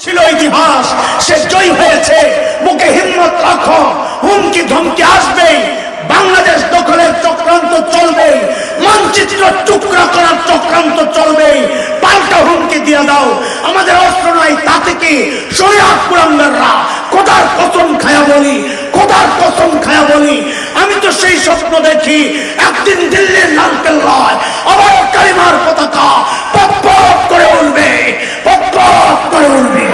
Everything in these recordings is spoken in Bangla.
ছিল ইতিহাস, সে জয় হয়েছে। মুখে হিম্মত রাখো, হুমকি ধমকি আসবে, বাংলাদেশ দখলের চক্রান্ত চলবে, মানচিত্র টুকরা করার চক্রান্ত চলবে। পাল্টা হুমকি দিয়ে দাও, আমাদের অস্ত্র নাই তাতে কি? শরিয়াত কুলাঙ্গাররা খোদার কসম খায়া বলি, খোদার কসম খায়া বলি, আমি তো সেই স্বপ্ন দেখি একদিন দিল্লির লালকেল্লায় আবার কালিমার পতাকা পপ পপ করে উঠবে, পপ পপ করে উঠবে।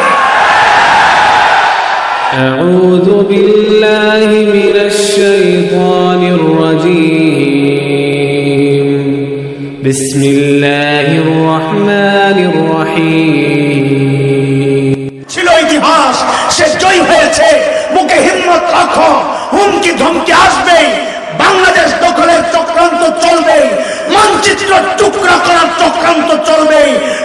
أعوذ بالله من الشيطان الرجيم بسم الله الرحمن الرحيم ছিল ইতিহাস, সে জয় হয়েছে। মুখে হিম্মত রাখো, হুমকি ধমকি আসবে, বাংলাদেশ দখলের চক্রান্ত চলবে, মানচিত্র টুকরা করার চক্রান্ত চলবে।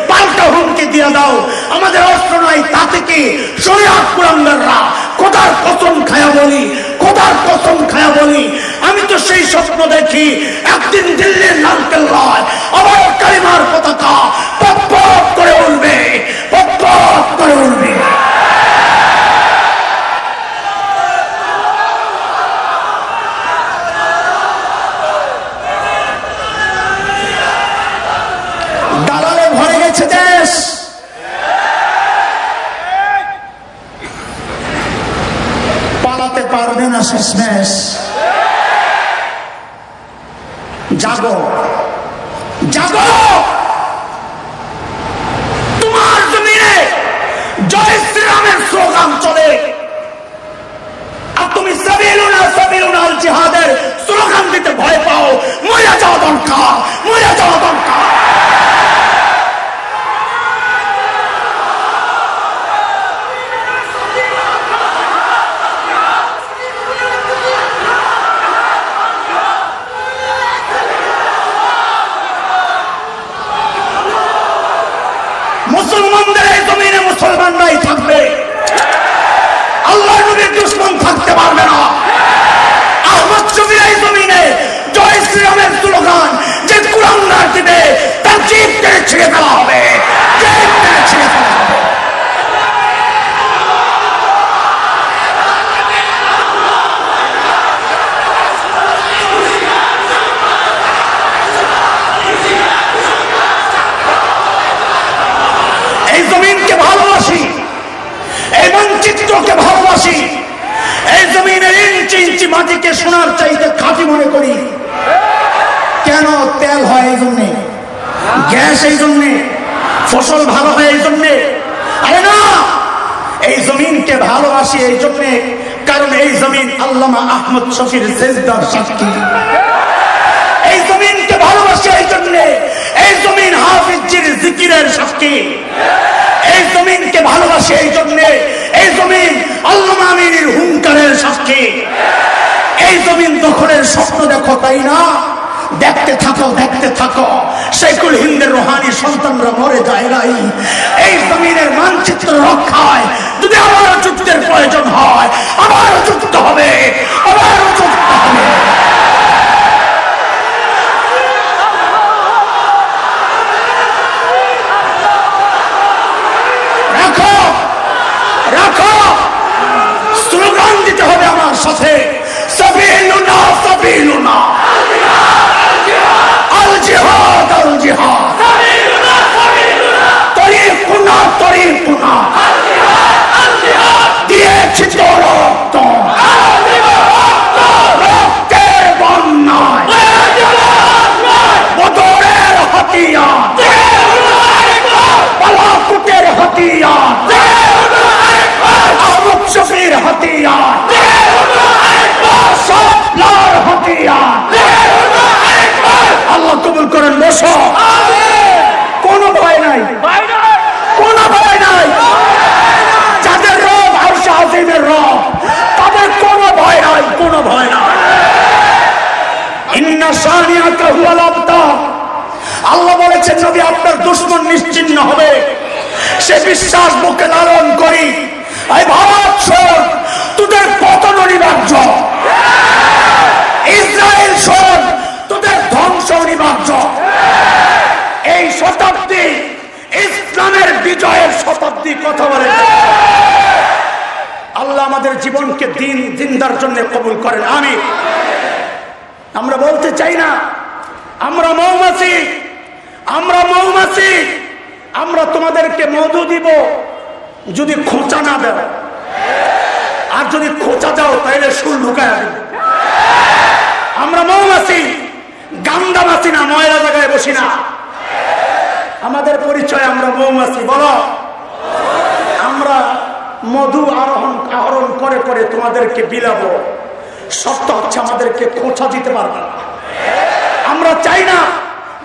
পাল্টা হুমকি দিয়ে দাও, আমাদের অস্ত্র নাই তাতে কি? শরিয়াত কুলাঙ্গাররা খোদার কসম খায়া বলি, খোদার কসম খায়া বলি, আমি তো সেই স্বপ্ন দেখি একদিন দিল্লির লালকেল্লায় আবার কালিমার পতাকা পপ পপ করে উঠবে, পপ পপ করে উঠবে। দালালে ভরে গেছে দেশ, পালাতে পারবে না শেষমেশ। জাগো, জাগো, তোমার জমিনে জয় শ্রীরামের স্লোগান চলে, আর তুমি সাবিলুনা সাবিলুনা আল জিহাদের স্লোগান দিতে ভয় পাও। মরে যাওয়া দরকার, মরে যাওয়া দরকার। মুসলমানদের এই জমিনে মুসলমানরাই থাকবে, আল্লাহর নবীর দুশমন থাকতে পারবে না। আহমদ শফির এই জমিনে জয় শ্রীরামের স্লোগান যে কুলাঙ্গার দিবে তার জিভ টেনে ছিঁড়ে ফেলা হবে, জিভ টেনে ছিঁড়ে ফেলা হবে। এই জমিনকে ভালোবাসি, এই মানচিত্রকে ভালোবাসি, এই জমিনের ইঞ্চি ইঞ্চি মাটিকে সোনার চাইতে খাঁটি মনে করি। কেন? তেল হয় এই জন্যে, গ্যাস এই জন্যে, ফসল ভালো হয় এই জন্যে। আরে না, এই জমিনকে ভালোবাসি এই জন্যে কারণ এই জমিন আল্লামা আহমদ শফির সেজদার সাক্ষী। এই জমিনকে ভালোবাসি এই জন্যে এই জমিন হাফিজজির জিকিরের সাক্ষী। এই জমিনকে ভালোবাসি এই জন্যে এই জমিন আল্লামা আমিনীর হুঙ্কারের সাক্ষী। এই জমিন দখলের স্বপ্ন দেখো, তাই না? দেখতে থাকো, দেখতে থাকো, শেখুল হিন্দের রুহানি সন্তানরা মরে যায় নাই। এই জমিনের মানচিত্র রক্ষায় যদি আবারও যুদ্ধের প্রয়োজন হয়, আবারও যুদ্ধ হবে, আবারও যুদ্ধ হবে। রাখো, রাখো, স্লোগান দিতে হবে আমার সাথে, সাবিলুনা সাবিলুনা আল জিহাদ আল জিহাদ, তরিকুনা তরিকুনা দিয়েছি তো রক্ত, রক্তের বন্যায় বদরের হাতিয়ার, বালাকুটের হাতিয়ার, আহমদ শফির হাতিয়ার, সবলার হাতিয়ার। আল্লাহ কবুল করেন। বসো, কোনো ভয় নাই, কোনো ভয় নাই। যাদের রব আরশ আজিমের রব, তাদের কোনো ভয় নাই, কোনো ভয় নাই। ইন্না শানিআকা হুয়াল আবতার। আল্লাহ বলেছেন নবী আপনার দুশমন নিশ্চিহ্ন হবে, সে বিশ্বাস বুকে লালন করি। এই ভারত শোন, তোদের পতন অনিবার্য। ইসরায়েল শোন, তোদের ধ্বংস অনিবার্য। এই শতাব্দী ইসলামের বিজয়ের শতাব্দী। কথা বলে আমাদের জীবনকে জিন্দার জন্য কবুল করেন, আমিন। আমরা বলতে চাই না আমরা মৌমাছি, আমরা তোমাদেরকে মধু দিব যদি খোঁচা না দাও, আর যদি খোঁচা দাও তাহলে সুর ঢুকায় দেবে। আমরা মৌমাছি, গান্দা মাছি না, ময়লা জায়গায় বসি না। আমাদের পরিচয় আমরা মৌমাছি। বলো, আমরা মধু আহরণ করে করে তোমাদেরকে বিলাবো। সত্য হচ্ছে আমাদেরকে খোঁচা দিতে পারবে না। আমরা চাই না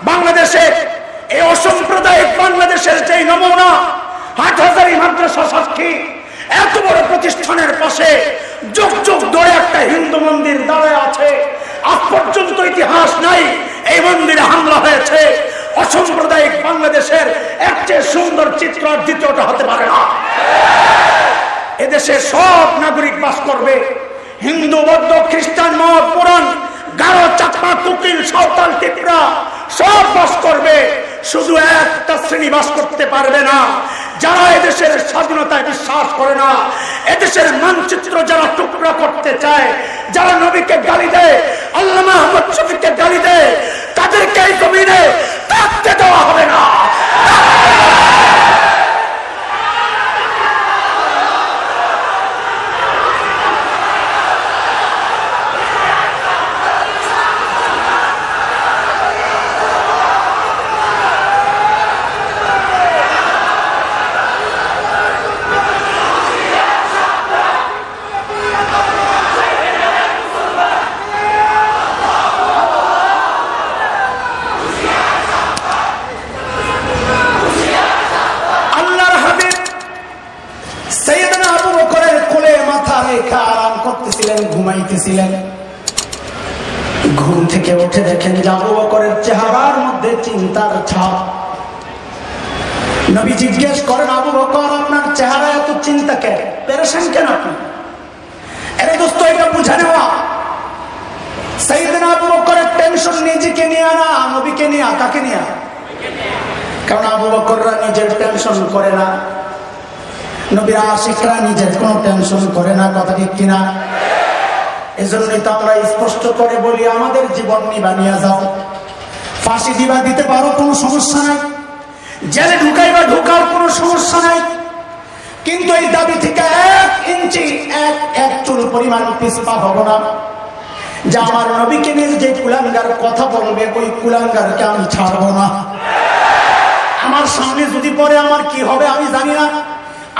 বাংলাদেশে এই অসাম্প্রদায়িক বাংলাদেশের যে নমুনা হাটহাজারী মাদ্রাসা সাক্ষী, এত বড় প্রতিষ্ঠানের পাশে যুগ যুগ ধরে একটা হিন্দু মন্দির দাঁড়ায় আছে, আজ পর্যন্ত ইতিহাস নাই এই মন্দিরে হামলা হয়েছে। অসাম্প্রদায়িক বাংলাদেশের এর চেয়ে সুন্দর চিত্র আর দ্বিতীয়টা হতে পারে না। এদেশে সব নাগরিক বাস করবে, হিন্দু, বৌদ্ধ, খ্রিস্টান, মঠ, পুরাণ, গারো, চাকমা, কুকিল, সাঁওতাল, টিপরা সব বাস করবে। শুধু একটা শ্রেণী বাস করতে পারবে না, যারা এদেশের স্বাধীনতায় বিশ্বাস করে না, এদেশের মানচিত্র যারা টুকরা করতে চায়, যারা নবীকে গালি দেয়, আল্লামা আহমদ শফীকে গালি দেয়, তাদেরকে এই জমিনে থাকতে দেওয়া হবে না। ঘুমাইতেছিলেন, ঘুম থেকে উঠে দেখেন যে আবু বকরের চেহারার মধ্যে চিন্তার ছাপ। নবী জিজ্ঞেস করেন, আবু বকর আপনার চেহারা এত চিন্তা কেন, পেরেশান কেন আপনি? আরে দোস্ত, এটা বুঝে নেওয়া। সাইয়েদনা আবু বকরের টেনশন নিজেকে নিয়ে না, নবীকে নিয়ে। কাকে নিয়ে? কারণ আবু বকররা নিজের টেনশন করে না, নবীর আশিকরা নিজের কোনো টেনশন করে না। কথা ঠিক কিনা? এজন্যই তো আমরা স্পষ্ট করে বলি, আমাদের জীবন নিবানিয়া যাও, ফাঁসি দিবা দিতে পারো, কোনো সমস্যা নাই, জেলে ঢুকাইবা ঢুকার কোনো সমস্যা নাই, কিন্তু এই দাবি থেকে 1 ইঞ্চি এক চুল পরিমাণ পিছপা হব না। যে আমার নবীকে নিয়ে যে কুলাঙ্গার কথা বলবে, ওই কুলাঙ্গারকে আমি ছাড়বো না। আমার সামনে যদি পড়ে আমার কি হবে আমি জানি না।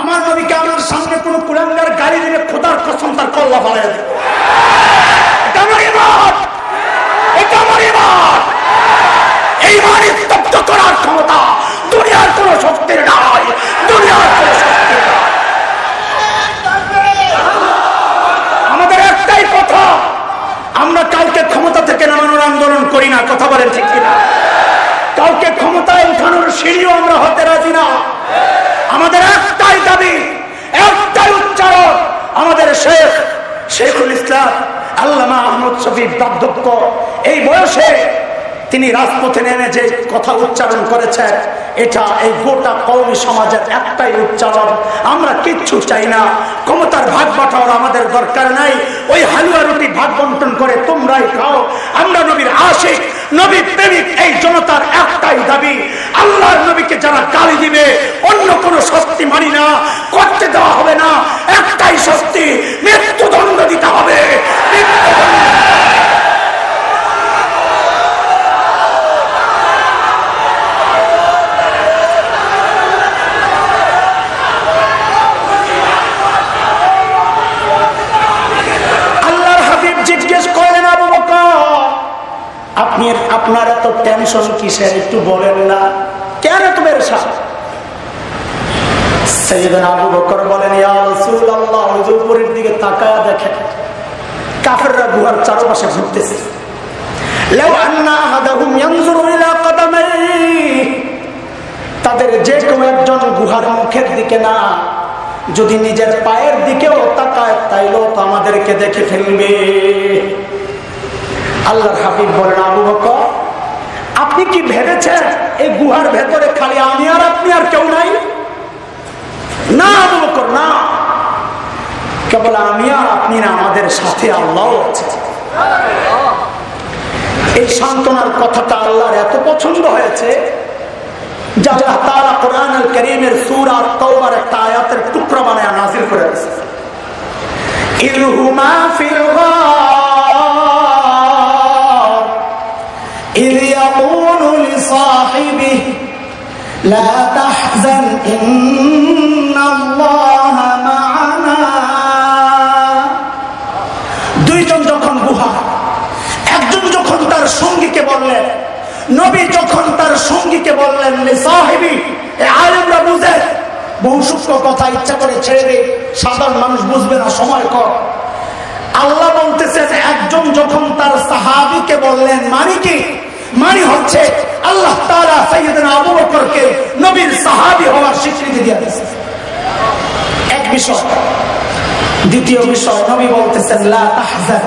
আমার নবীকে আমার সামনে কোন কুলাঙ্গার গাড়ি দিলে খোদার কসম তার কল্লা ফালাইয়া দেব। এটা আমার ঈমান, এটা আমার ঈমান। এই ঈমান স্তব্ধ করার ক্ষমতা দুনিয়ার কোন শক্তির নাই, দুনিয়ার কোন শক্তির নাই। আমাদের একটাই কথা, আমরা কাউকে ক্ষমতা থেকে নামানোর আন্দোলন করি না। কথা বলেন ঠিক কিনা? কাউকে ক্ষমতায় উঠানোর সিঁড়িও আমরা হতে রাজি না। আমাদের একটাই দাবি, একটাই উচ্চারণ। আমাদের শেখুল ইসলাম আল্লামা আহমদ শফীর বার্ধক্য, এই বয়সে তিনি রাজপথে নেমে যে কথা উচ্চারণ করেছেন, এটা এই গোটা কওমি সমাজের একটাই উচ্চারণ। আমরা কিচ্ছু চাই না, ক্ষমতার ভাগ বাঁটাওয়ার আমাদের দরকার নাই। ওই হালুয়া রুটি ভাগ বন্টন করে তোমরাই খাও। আমরা নবীর আশিক, নবী প্রেমিক, এই জনতার একটাই দাবি, আল্লাহর নবীকে যারা গালি দিবে অন্য কোনো শাস্তি মানি না, করতে দেওয়া হবে না। একটাই শাস্তি, মৃত্যুদণ্ড দিতে হবে। আপনার এত টেনশন কিসের একটু বলেন না, কেন এত পেরেশান? সাইয়েদনা আবু বকর বলেন, ইয়া রাসূলুল্লাহ, হুজুর উপরের দিকে তাকায়া দেখেন, কাফেররা গুহার চারপাশে ঘুরতেছে। লাউ আন্না আহাদাহুম ইয়ানজুরু ইলা কদামাইহি, তাদের যে কোনো একজন গুহার মুখের দিকে না, যদি নিজের পায়ের দিকেও তাকায় তাইলেও তো আমাদেরকে দেখে ফেলবে। আল্লাহর হাবিব বলেন, আবু বকর আপনি কি ভেবেছেন এই গুহার ভেতরে খালি আমি আর আপনি আর কেউ নাই? না আবু বকর না, কেবল আমি আর আপনি না, আমাদের সাথে আল্লাহ আছে। এই সান্ত্বনার কথাটা আল্লাহর এত পছন্দ হয়েছে যে আল্লাহ তাআলা কোরআন আল কারীমের সূরা তাওবার একটা আয়াতের টুকরা বানায় নাযিল করে দিয়েছেন। ইলহুমা ফিল গার ইয ইয়াকুলু লিসাহিবিহি লা তাহজান ইন্নাল্লাহা মা'ানা। দুইজন যখন গুহা, একজন যখন তার সঙ্গীকে বললেন, নবী যখন তার সঙ্গীকে বললেন লিসাহিবি, আলেমরা বুঝে, বহু সূক্ষ্ম কথা ইচ্ছা করে ছেড়ে দে, সাধারণ মানুষ বুঝবে না, সময় কর। আল্লাহ বলতেছেন একজন যখন তার সাহাবীকে বললেন, মানে কি? মানে হচ্ছে আল্লাহ তাআলা সাইয়েদনা আবু বকরকে নবীর সাহাবী হওয়ার স্বীকৃতি দিয়ে দিয়েছেন। এক বিষয়। দ্বিতীয় বিষয়, নবী বলতেছেন লা তাহজান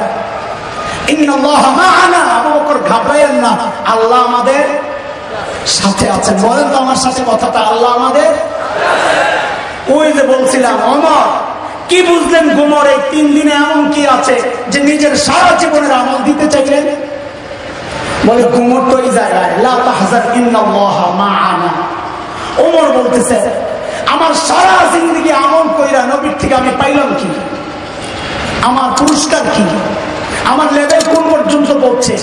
ইন্নাল্লাহা মা'ানা, আবু বকর ঘাবড়ায়েন না, আল্লাহ আমাদের সাথে আছেন। বলেন তো আমার সাথে কথাটা, আল্লাহ আমাদের। ওই যে বলছিলাম ওমর, কি বুঝলেন গোমর এই 3 দিনে এমন কি আছে যে নিজের সারা জীবনের আমল দিতে চাইলেন? বলে গোমর তো এই জায়গায় লা তাহজান ইন্নাল্লাহা মা'ানা। ওমর বলতেছে আমার সারা জিন্দেগি আমল কইরা নবীর থেকে আমি পাইলাম কি? আমার পুরস্কার কি? আমার লেভেল কোন পর্যন্ত পৌঁছে?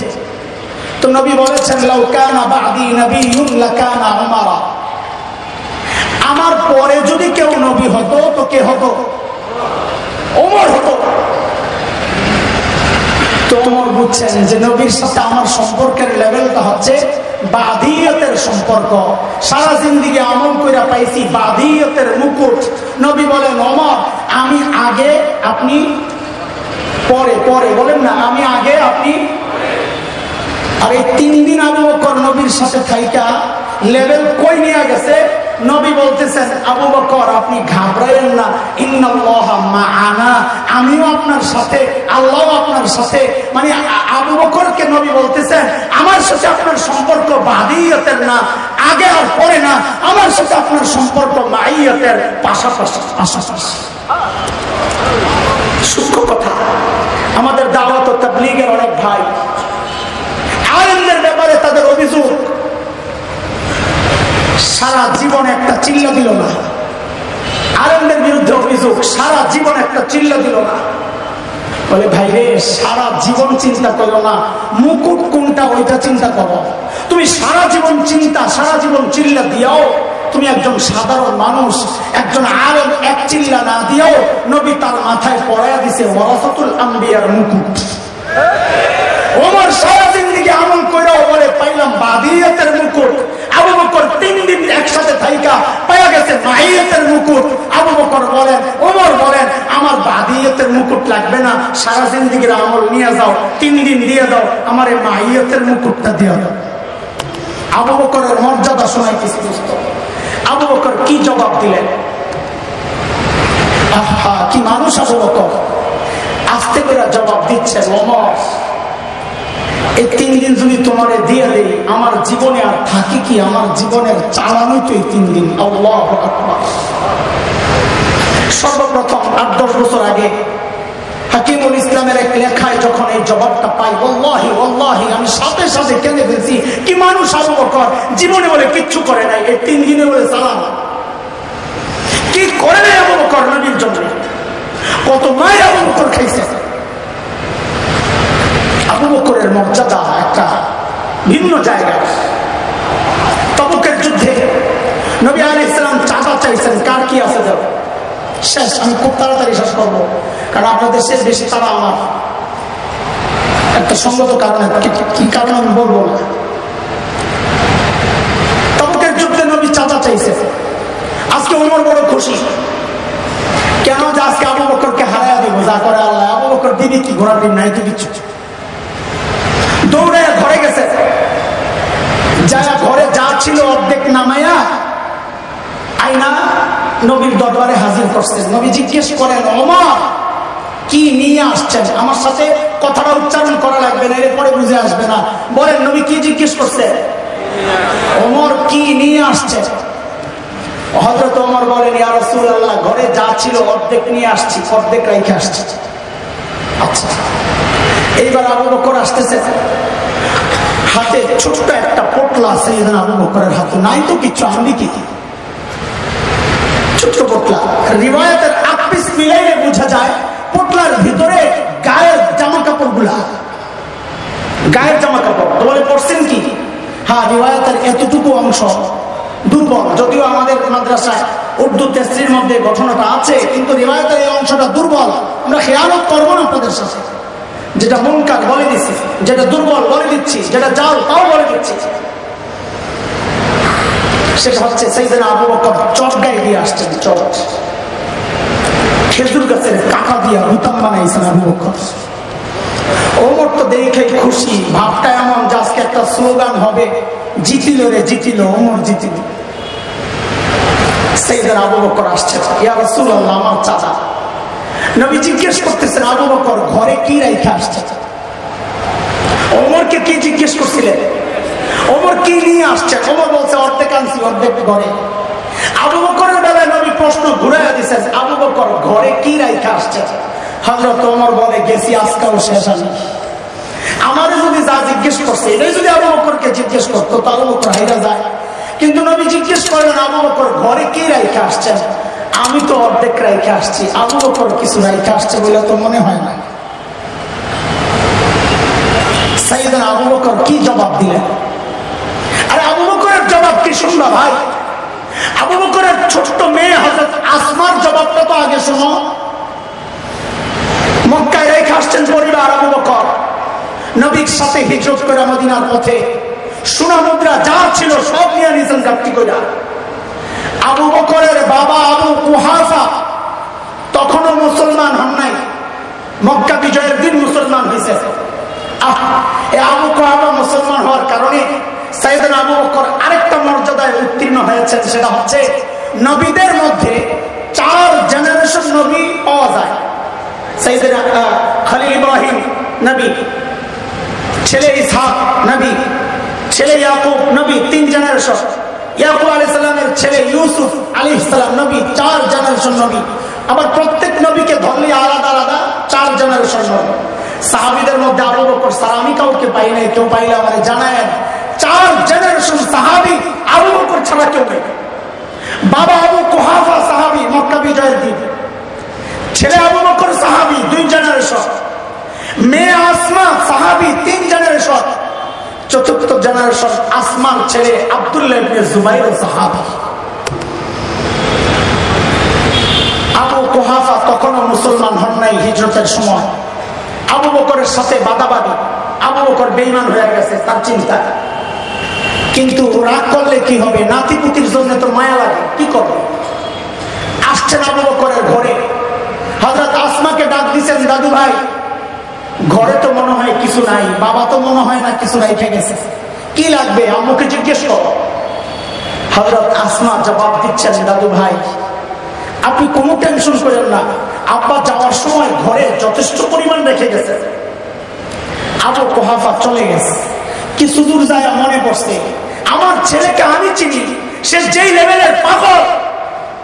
তো নবী বলেছেন লাউ কানা বা'দি নাবিয়্যুন লাকানা উমার, আমার পরে যদি কেউ নবী হতো তো কে হতো? ওমর হতো। তো ওমর বুঝছেন যে নবীর সাথে আমার সম্পর্কের লেভেলটা হচ্ছে বাদিয়তের সম্পর্ক। সারা জিন্দেগি আমল কইরা পাইছি বাদিয়তের মুকুট। নবী বলেন ওমর আমি আগে, আপনি পরে। পরে বলেন না, আমি আগে আপনি। আর এই 3 দিন আবু বকর নবীর সাথে থাইকা লেভেল কই নিয়ে গেছে? নবী বলতেছেন আবু বকর আপনি ঘাবড়ায়েন না, ইন্নাল্লাহা মা'ানা, আমিও আপনার সাথে, আল্লাহও আপনার সাথে। মানে আবু বকরকে নবী বলতেছেন আমার সাথে আপনার সম্পর্ক বাদিয়তের না, আগে আর পরে না, আমার সাথে আপনার সম্পর্ক মাইয়াতের পাশাপাশি। সূক্ষ্ম কথা। আমাদের দাওয়াত ও তাবলীগের অনেক ভাই আলেমদের ব্যাপারে তাদের অভিযোগ, সারা জীবন একটা চিল্লা দিল না। আলেমদের বিরুদ্ধে অভিযোগ, সারা জীবন একটা চিল্লা দিল না। বলে ভাই রে, সারা জীবন চিন্তা করো না, মুকুট কোনটা ওইটা চিন্তা করো। তুমি সারা জীবন চিন্তা, সারা জীবন চিল্লা দিয়াও তুমি একজন সাধারণ মানুষ, একজন আলেম এক চিল্লা না দিয়াও নবী তার মাথায় পড়াইয়া দিছে ওয়ারাসাতুল আম্বিয়ার মুকুট। ওমর সারা জিন্দেগি আমল কইরাও বলে পাইলাম বাদিয়তের মুকুট। আবু বকর 3 দিন একসাথে থাইকা পাইয়া গেছে মাইয়াতের মুকুট। আবু বকর বলেন, ওমর বলেন আমার বাদিয়তের মুকুট লাগবে না, সারা জিন্দেগির আমল নিয়ে যাও, 3 দিন দিয়ে দাও, আমার এই মাইয়াতের মুকুটটা দিয়ে দাও। আবু বকরের মর্যাদা শোনাইতেছি দোস্ত। আবু বকর কি জবাব দিলেন? আহা কি মানুষ আবু বকর! আস্তে করে জবাব দিচ্ছে, ওমর এই 3 দিন যদি তোমারে দিয়ে দেই, আমার জীবনে আর থাকি কি? আমার জীবনের চালানোই তো এই 3 দিন। আল্লাহু আকবার। সর্বপ্রথম 8-10 বছর আগে হাকিমুল ইসলামের এক লেখায় যখন এই জবাবটা পাই, ওয়াল্লাহি ওয়াল্লাহি আমি সাথে সাথে কেঁদে ফেলছি। কি মানুষ আবু বকর! জীবনে বলে কিচ্ছু করে নাই, এই 3 দিনে বলে চালান। কি করে নাই আবু বকর নবীর জন্য? কত মায়ের আবু বকর খাইছে। আবু বকরের মর্যাদা একটা ভিন্ন জায়গায়। তবুকের যুদ্ধে নবী আলাইহিস সালাম চাঁদা চাইছেন, কার কি আছে যাও। শেষ, আমি খুব তাড়াতাড়ি শেষ করবো, কারণ আপনাদের শেষ বেশি তারা আমার একটা সঙ্গত কারণ, কি কারণ আমি বলবো না। তবুকের যুদ্ধে নবী চাঁদা চাইছে। আজকে ওমর বড় খুশি, কেন যে আজকে আবু বকরকে হারাইয়া দিব, যা করে আল্লাহ। আবু বকর দিবি কি? ঘোড়ার দিন নাই তো কিচ্ছু। দৌড়ে ঘরে গেছে, যা ঘরে যা ছিল অর্ধেক নামাইয়া আইনা নবীর দরবারে হাজির করছেন। নবী জিজ্ঞেস করেন, ওমর কি নিয়ে আসছেন? আমার সাথে কথাটা উচ্চারণ করা লাগবে না, এরপরে বুঝে আসবে না। বলেন নবী কি জিজ্ঞেস করছে? ওমর কি নিয়ে আসছে? হযরত ওমর বলেন, ইয়া রাসূলুল্লাহ, ঘরে যা ছিল অর্ধেক নিয়ে আসছি, অর্ধেক রেখে আসছি। আচ্ছা, এইবার আবু বকর আসতেছে, হাতে ছোট্ট একটা পোটলা আছে। আবু বকরের হাতে নাই তো কিছু, আমি কি ছোট্ট পোটলা। রিওয়ায়াতের আপিস মিলাইলে বোঝা যায় পোটলার ভিতরে গায়ের জামা কাপড় গুলা, গায়ের জামা কাপড়। বলে পড়ছেন কি? হ্যাঁ, রিওয়ায়াতের এতটুকু অংশ দুর্বল, যদিও আমাদের মাদ্রাসায় উর্দু তাফসীরের মধ্যে ঘটনাটা আছে, কিন্তু রিওয়ায়াতের এই অংশটা দুর্বল। আমরা খেয়ালত করবো না আপনাদের সাথে, যেটা মুনকার বলে দিচ্ছি, যেটা দুর্বল বলে দিচ্ছি, যেটা জাল তাও বলে দিচ্ছি। সেটা হচ্ছে সাইয়েদনা আবু বকর চট গায়ে দিয়ে আসছেন, চট খেজুর গাছের কাঁটা দিয়ে হুতাম বানাইছেন আবু বকর। ওমর তো দেখে খুশি, ভাবটা এমন যে আজকে একটা স্লোগান হবে, জিতিল রে জিতিল, ওমর জিতিল। সাইয়েদনা আবু বকর আসছেন, ইয়া রাসূলুল্লাহ, আমার চাচা। নবী জিজ্ঞেস করতেছেন, আবু বকর ঘরে কি রাইখা আসছে? ওমরকে কি জিজ্ঞেস করছিলেন? ওমর কি নিয়ে আসছে? ওমর বলছে, অর্ধেক আনছি, অর্ধেক ঘরে। আবু বকরের বেলায় নবী প্রশ্ন ঘুরাইয়া দিচ্ছেন, আবু বকর ঘরে কি রাইখা আসছে? হযরত ওমর বলে, গেছি আজকাল শেষ আমি। আমারে যদি যা জিজ্ঞেস করছে এটাই যদি আবু বকরকে জিজ্ঞেস করতো, তো আবু বকর হাইরা যায়। কিন্তু নবী জিজ্ঞেস করেন, আবু বকর ঘরে কি রাইখা আসছেন? আমি তো অর্ধেক রাইখা আসছি, আবু বকর কিছু রাইখা আসছে বলে তো মনে হয় না। সাইয়েদনা আবু বকর কি জবাব দিলেন? আরে আবু বকরের জবাব কি শুনবা ভাই? আবু বকরের ছোট্ট মেয়ে হযরত আসমার জবাবটা তো আগে শোনো। মক্কায় রেখে আসছেন পরিবার আবু বকর, নবীর সাথে হিজরত করে মদিনার পথে সোনা মুদ্রা যা ছিল সব নিয়ে নিয়েছেন গাপ্তি করে। আবু বকরের বাবা আবু কুহাফা তখনও মুসলমান হন নাই, মক্কা বিজয়ের দিন মুসলমান হয়েছে। আবু কুহাফা মুসলমান হওয়ার কারণে সাইয়েদনা আবু বকর আরেকটা মর্যাদায় উত্তীর্ণ হয়েছেন, সেটা হচ্ছে নবীদের মধ্যে 4 জেনারেশন নবী পাওয়া যায়। সাইয়েদনা খলিল ইব্রাহিম নবী, ছেলে ইসহাক নবী, ছেলে ইয়াকুব নবী, 3 জেনারেশন। ইয়াকুব আলাইহিস সালামের ছেলে ইউসুফ আলাইহিস সালাম নবী, 4 জেনারেশন নবী। আবার প্রত্যেক নবীকে ধরলে আলাদা আলাদা 4 জেনারেশন নবী। সাহাবীদের মধ্যে আবু বকর ছাড়া আমি কাউকে পাই নাই, কেউ পাইলে আমারে জানায়। 4 জেনারেশন সাহাবী, আবু বকর ছাড়া কেউ নেই। বাবা আবু কুহাফা সাহাবী, মক্কা বিজয়ের দিন। ছেলে আবু বকর সাহাবী, 2 জেনারেশন। মেয়ে আসমা সাহাবী, 3 জেনারেশন। চতুর্থ জেনারেশন আসমার ছেলে আব্দুল্লাহ ইবনে জুবাইর সাহাবী। আবু কুহাফা তখনও মুসলমান হন নাই হিজরতের সময়। আবু বকরের সাথে বাদাবাদি, আবু বকর বেঈমান হয়ে গেছে তার চিন্তা। কিন্তু রাগ করলে কি হবে? নাতিপুতির জন্য তো মায়া লাগে, কি করবে? আসছেন আবু বকরের ঘরে, হযরত আসমাকে ডাক দিয়েছেন, দাদু ভাই ঘরে তো মনে হয় কিছু নাই, বাবা তো মনে হয় না কিছু রেখে গেছে, কি লাগবে আম্মুকে জিজ্ঞেস করো। হযরত আসমা জবাব দিচ্ছেন, দাদু ভাই আপনি কোনো টেনশন করেন না, আব্বা যাওয়ার সময় ঘরে যথেষ্ট পরিমাণ রেখে গেছে। আবু কুহাফা চলে গেছে, কিছু দূর যায় মনে পড়ছে, আমার ছেলেকে আমি চিনি, সে যেই লেভেলের পাগল,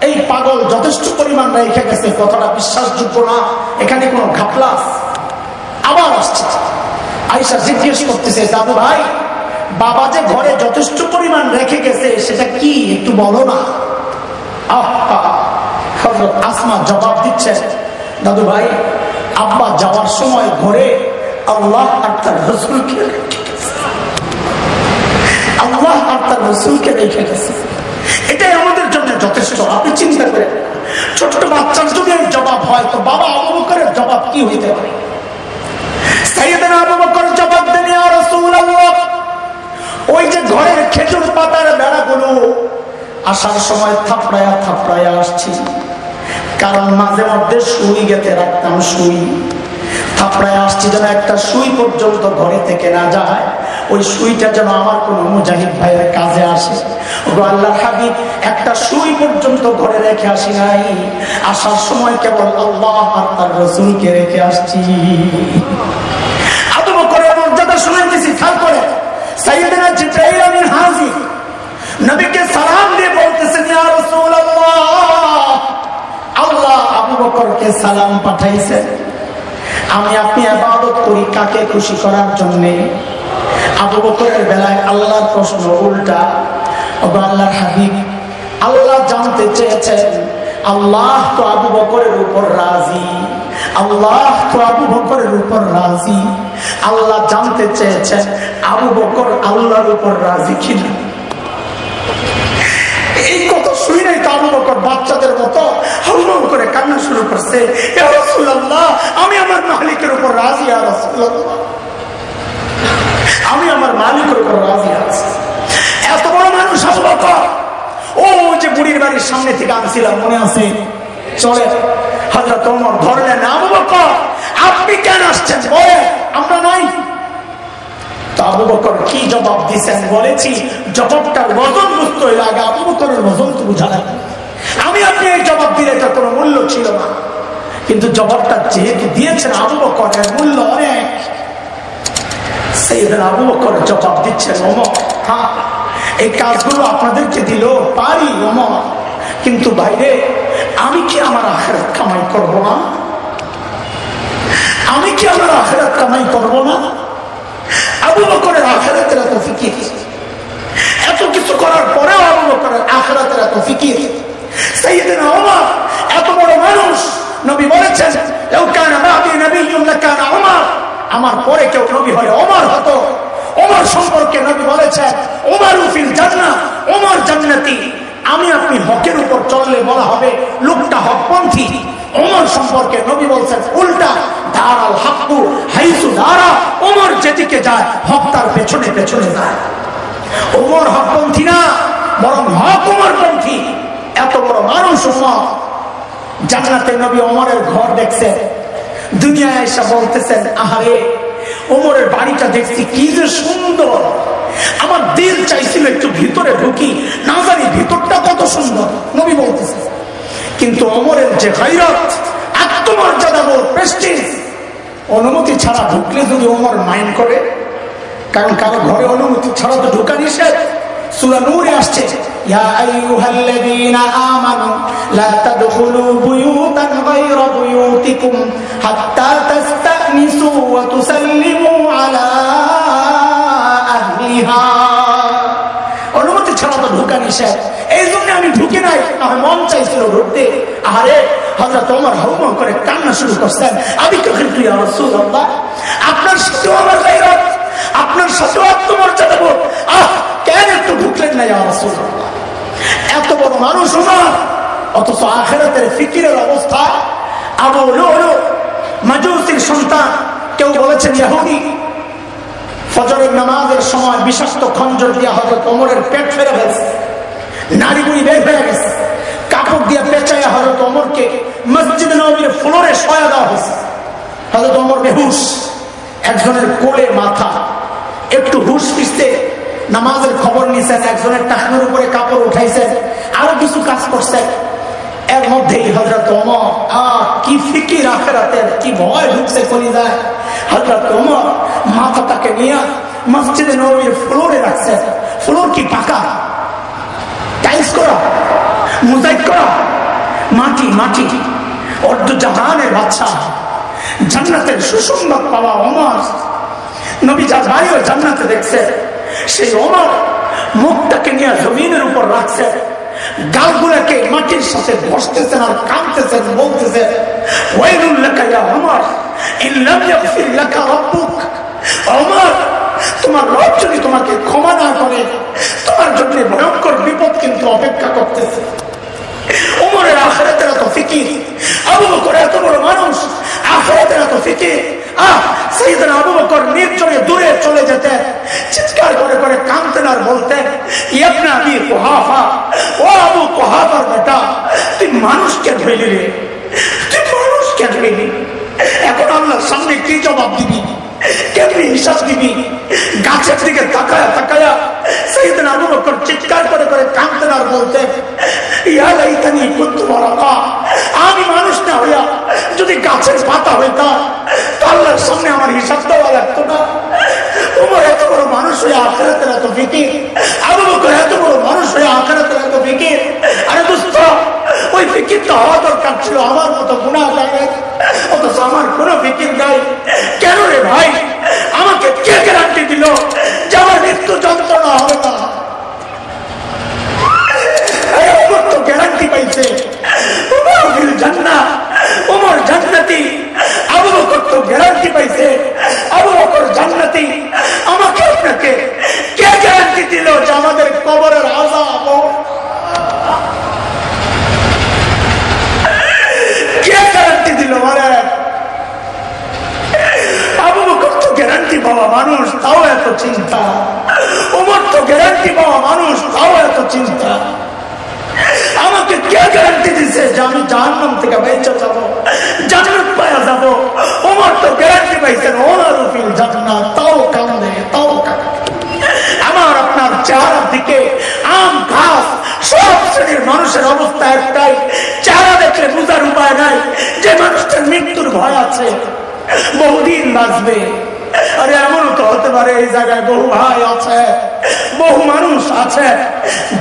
এই পাগল যথেষ্ট পরিমাণ রেখে গেছে, কথাটা বিশ্বাসযোগ্য না, এখানে কোনো ঘাপলা। আবার আসছে, আয়েশা জিজ্ঞেস করতেছে, দাদু ভাই বাবা যে ঘরে যথেষ্ট পরিমাণ রেখে গেছে সেটা কি একটু বলো না। হযরত আসমা জবাব দিচ্ছেন, দাদু ভাই আব্বা যাওয়ার সময় ঘরে আল্লাহ আর তার রাসূলকে রেখে গেছে, আল্লাহ আর তার রাসূলকে রেখে গেছে, এটাই আমাদের জন্য যথেষ্ট। আপনি চিন্তা করেন, ছোট্ট বাচ্চার যদি জবাব হয় তো বাবা আবু বকরের জবাব কি হইতে পারে? সাইয়েদনা আবু বকর জবাব দেন, ইয়া রাসূলুল্লাহ ওই যে ঘরের খেজুর পাতার বেড়াগুলো আসার সময় থাপড়ায়া থাপড়ায়া আসছি, কারণ মাঝে মধ্যে সুই গেতে রাখতাম, সুই থাপড়ায় আসছি যেন একটা সুই পর্যন্ত ঘরে থেকে না যায়, ওই সুইটা যেন আমার কোন মুজাহিদ ভাইয়ের কাজে আসে। আল্লাহর হাবিব একটা সুই পর্যন্ত ঘরে রেখে আসি নাই, আসার সময় কেবল আল্লাহ আর তার রাসূলকে রেখে আসছি। আবু বকরের মর্যাদা শুনাইতেছি, খেয়াল করে সাইয়েদনা জিবরাইল আমিন হাজির, নবীকে সালাম দিয়ে বলতেছেন, ইয়া রাসূলুল্লাহ, আল্লাহ আবু বকরকে সালাম পাঠাইছেন, আমি আপনি ইবাদত করি কাকে খুশি করার জন্য? আবু বকরের বেলায় আল্লাহর প্রশ্ন উল্টা। ওগো আল্লাহর হাবিব, আল্লাহ জানতে চেয়েছেন আল্লাহ তো আবু বকরের উপর রাজি, আল্লাহ তো আবু বকরের উপর রাজি, আল্লাহ জানতে চেয়েছেন আবু বকর আল্লাহর উপর রাজি কিনা। এই কথা শুই নাই তো আবু বকর বাচ্চাদের মতো হলহল করে কান্না শুরু করছে, ইয়া রাসূলুল্লাহ, আমি আমার মালিকের উপর রাজি, ইয়া রাসূলুল্লাহ, আমি আমার মালিকের উপর রাজি আছি। এত বড় মানুষ আবু বকর। ও যে বুড়ির বাড়ির সামনে থেকে আনছিলাম মনে আছে? চলে হযরত ওমর ধরলেন, আবু বকর আপনি কেন আসছেন? বলে আমরা নাই। তো আবু বকর কি জবাব দিচ্ছেন? বলেছি জবাবটার ওজন বুঝতে হইলে আগে আবু বকরের ওজন তো বুঝা লাগবে। আমি আপনি এই জবাব দিলে এটা কোনো মূল্য ছিল না, কিন্তু জবাবটা যেহেতু দিয়েছেন আবু বকরের মূল্য অনেক। সাইয়েদনা আবু বকর জবাব দিচ্ছেন, ওমর হ্যাঁ এই কাজগুলো আপনাদেরকে দিল পারি ওমর, কিন্তু বাইরে আমি কি আমার আখিরাত কামাই করবো না? আমি কি আমার আখিরাত কামাই করবো না? আবু বকরের আখিরাতের এত ফিকির, এত কিছু করার পরেও আবু বকরের আখিরাতের এত ফিকির। সাইয়েদনা ওমর এত বড় মানুষ, নবী বলেছেন লাউ কানা বাদি নবিয়্যুন লাকানা ওমর, আমার পরে কেউ নবী হয় ওমর হতো। ওমর সম্পর্কে নবী বলেছেন ওমর ফিল জান্নাহ, ওমর জান্নাতি। আমি আপনি হকের উপর চললে বলা হবে লোকটা হকপন্থী। ওমর সম্পর্কে নবী বলছেন উল্টা, দারাল হাক্কু হাইসু দারা, ওমর যেদিকে যায় হক তার পেছনে পেছনে যায়। ওমর হকপন্থী না, বরং হক ওমরপন্থী। এত বড় মানুষ ওমর। জান্নাতে নবী ওমরের ঘর দেখছে, দুনিয়ায় এসে বলতেছেন আহারে ওমরের বাড়িটা দেখছি কি যে সুন্দর, আমার দিল চাইছিল একটু ভিতরে ঢুকি, না জানি ভিতরটা কত সুন্দর। নবী বলতেছে, কিন্তু ওমরের যে গায়রত, আত্মমর্যাদা বোধ, প্রেস্টিজ, অনুমতি ছাড়া ঢুকলে যদি ওমর মাইন্ড করে, কারণ কারো ঘরে অনুমতি ছাড়া তো ঢোকা নিষেধ। সূরা নূরে আসছে ইয়া আইয়ুহাল্লাযীনা আমানু লা তাদখুলু বুয়ুতান গায়রা বুয়ুতিকুম হাত্তা তাস্তানিসু ওয়া তুসাল্লিমু আলা আহলিহা। অনুমতি ছাড়া তো ঢোকা নিষেধ, এই জন্য আমি ঢুকি নাই, আমার মন চাইছিল ঢুকতে। আরে হযরত ওমর হাউমাউ করে কান্না শুরু করছেন, আমি তো কিন্তু ইয়া রাসূলুল্লাহ আপনার সাথে আমার গায়রত, আপনার সাথে আত্মমর্যাদা বোধ, কেন একটু ঢুকলেন না ইয়া রাসূলুল্লাহ? এত বড় মানুষ ওমর, অথচ আখিরাতের ফিকিরের অবস্থা। আবু লুলু মাজুসির সন্তান, কেউ বলেছেন ইহুদি, ফজরের নামাজের সময় বিষাক্ত খঞ্জর দিয়ে হযরত ওমরের পেট ফেরে ফেলছে, নাড়ি বুড়ি বের হয়ে গেছে, কাপড় দিয়ে পেঁচাইয়া হযরত ওমরকে মসজিদ নববীর ফ্লোরে শোয়া দেওয়া হয়েছে। হযরত ওমর বেহুশ, একজনের কোলে মাথা, একটু হুশ ফিরতে নামাজের খবর নিছেন, একজনের টাকনোর উপরে কাপড় উঠাইছেন, আরো কিছু কাজ করছেন। এর মধ্যেই হযরত ওমর কি ফিকির আখিরাতের, কি ভয় ঢুকছে কলিজায়। হযরত ওমর মাথাটাকে নিয়ে মসজিদে নববীর ফ্লোরে রাখছেন। ফ্লোর কি পাকা, টাইলস করা, মোজাইক করা, মাটি মাটি। অর্ধ জাহানের বাদশা, জান্নাতের সুসংবাদ পাওয়া ওমর, নবী যার বাড়িও জান্নাতে দেখছে, সেই ওমর মুখটাকে নিয়ে জমিনের উপর রাখছে, গালগুলোকে মাটির সাথে ঘষতেছেন আর কাঁদতেছেন, বলতেছেন ওয়াইলুল লাকা ইয়া ওমর ইন লাম ইয়াগফির লাকা রাব্বুক। ওমর, তোমার রব যদি তোমাকে ক্ষমা না করে, তোমার জন্য ভয়ঙ্কর বিপদ কিন্তু অপেক্ষা করতেছে। ওমরের আখিরাতের এত ফিকির, আবু বকর এত বড় মানুষ, আখিরাতের এত ফিকির। সাইয়েদনা আবু বকর নির্জনে দূরে চলে যেতেন, চিৎকার করে করে কাঁদতেন আর বলতেন ইবনে আবি কুহাফা, ও আবু কুহাফার বেটা, তুই মানুষ কেন হইলি রে? তুই মানুষ কেন হইলি? এখন আল্লাহর সামনে কি জবাব দিবি, কেমনি হিসাব দিবি? গাছের দিকে তাকায়া তাকায়া সাইয়েদনা আবু বকর চিৎকার করে করে কাঁদতেন আর বলতেন ইয়া লাইতানি কুনতু ওয়ারাকা, আমি মানুষ না হইয়া যদি গাছের পাতা হইতাম তো আল্লাহর সামনে আমার হিসাব দেওয়া লাগতো না। ওমর এত বড় মানুষ হয়ে আখিরাতের এত ফিকির, আবু বকর এত বড় মানুষ হয়ে আখিরাতের এত ফিকির। ওই ফিকির তো হওয়া দরকার ছিল আমার মতো গুনাহগারের, অথচ আমার কোনো ফিকির নাই। কেন রে ভাই? আমাকে কে গ্যারান্টি দিল যে আমার মৃত্যু যন্ত্রণা হবে না? ওমর তো গ্যারান্টি পাইছে, ওমর ফিল জান্নাহ, ওমর জান্নাতি। আবু বকর তো গ্যারান্টি পাইছে, আবু বকর জান্নাতি। আমাকে আপনাকে কে গ্যারান্টি দিল যে আমাদের কবরের আযাব, কে গ্যারান্টি দিল? মানে আবু বকর তো গ্যারান্টি পাওয়া মানুষ, তাও এত চিন্তা। ওমর তো গ্যারান্টি পাওয়া মানুষ, তাও এত চিন্তা। আমাকে কে গ্যারান্টি দিছে যে আমি জাহান্নাম থেকে বেঁচে যাবো, জান্নাত পাওয়া যাবো? ওমর তো গ্যারান্টি পাইছেন ওমর ফিল জান্নাত, তাও কান্দে, তাও কান্দে। আমার আপনার চেহারার দিকে আম ঘাস সব শ্রেণীর মানুষের অবস্থা একটাই, চেহারা দেখলে বুঝার উপায় নাই যে মানুষটার মৃত্যুর ভয় আছে, বহুদিন বাঁচবে। আরে এমনও তো হতে পারে এই জায়গায় বহু ভাই আছে, বহু মানুষ আছে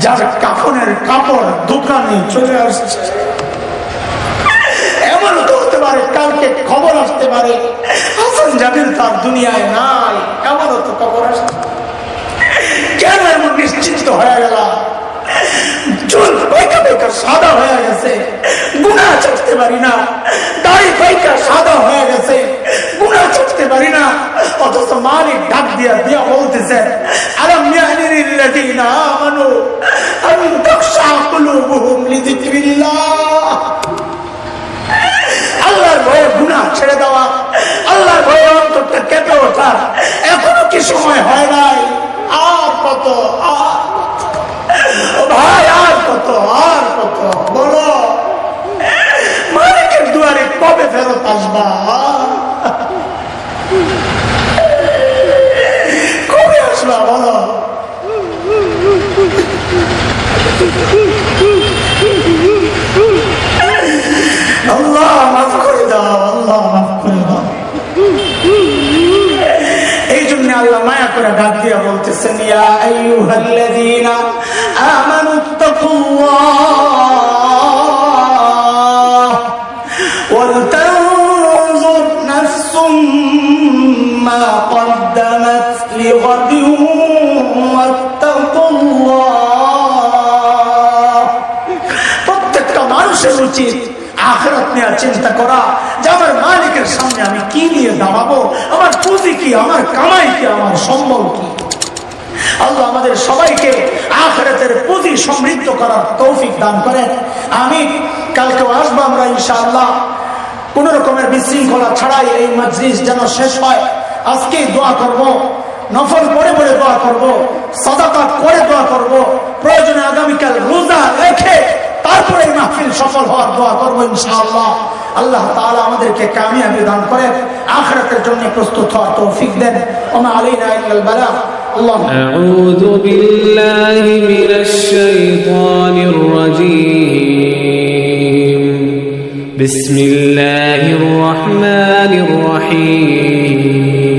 যার কাফনের কাপড় দোকানে চলে আসছে। এমনও তো হতে পারে কালকে খবর আসতে পারে হাসান জামিল তার দুনিয়ায় নাই, এমনও তো খবর আসছে। কেন এমন নিশ্চিন্ত হয়ে গেল? চুল পাইকা পাইকা সাদা হয়ে গেছে, গুনাহ ছাড়তে পারি না। দাড়ি পাইকা সাদা হয়ে গেছে, গুনাহ ছাড়তে পারি না। অথচ মালিক ডাক দিয়া দিয়া বলতেছে, আলাম ইয়ানি লিল্লাযিনা আমানু আন তাখশা কুলুবুহুম লিযিকরিল্লাহ। আল্লাহর ভয়ে গুনাহ ছেড়ে দেওয়া, আল্লাহর ভয়ে অন্তরটা কেঁপে ওঠা, এখনো কি সময় হয় নাই? আর কত, ভাই আর কত, আর কত? বলো, মালিকের দুয়ারে কবে ফেরত আসবা? কবে আসবা বলো? আল্লাহ মাফ করে দাও, আল্লাহ মাফ করে দাও। এই জন্য আল্লাহ মায়া করে ডাক দিয়া বলতেছেন, ইয়া আইয়ুহাল্লাযীনা আমানুত্তাকুল্লাহ ওয়াল তানজুর নাফসুম মা কদ্দামাত লিগাদিন ওয়াত্তাকুল্লাহ। প্রত্যেকটা মানুষের উচিত আখিরাত নিয়ে চিন্তা করা যে আমার মালিকের সামনে আমি কি নিয়ে দাঁড়াবো, আমার পুঁজি কি, আমার কামাই কি, আমার সম্বল কি। আল্লাহ আমাদের সবাইকে আখিরাতের পুঁজি সমৃদ্ধ করার তৌফিক দান করেন। আমি কালকেও আসবো আমরা ইনশাআল্লাহ, কোন রকমের বিশৃঙ্খলা ছাড়াই এই মজলিস যেন শেষ হয়। আজকে দোয়া করব, নফল পড়ে পড়ে দোয়া করব, সাদাকা করে দোয়া করব, প্রয়োজনে আগামীকাল রোজা রেখে তারপরে এই মাহফিল সফল হওয়ার দোয়া করবো ইনশাআল্লাহ। আল্লাহ তাআলা আমাদেরকে কামিয়াবি দান করেন, আখিরাতের জন্য প্রস্তুত হওয়ার তৌফিক দেন। ওমা আলাইনা ইল্লাল বালাগ। আউযু বিল্লাহি মিনাশ শাইতানির রাজীম। বিসমিল্লাহির রহমানির রহিম।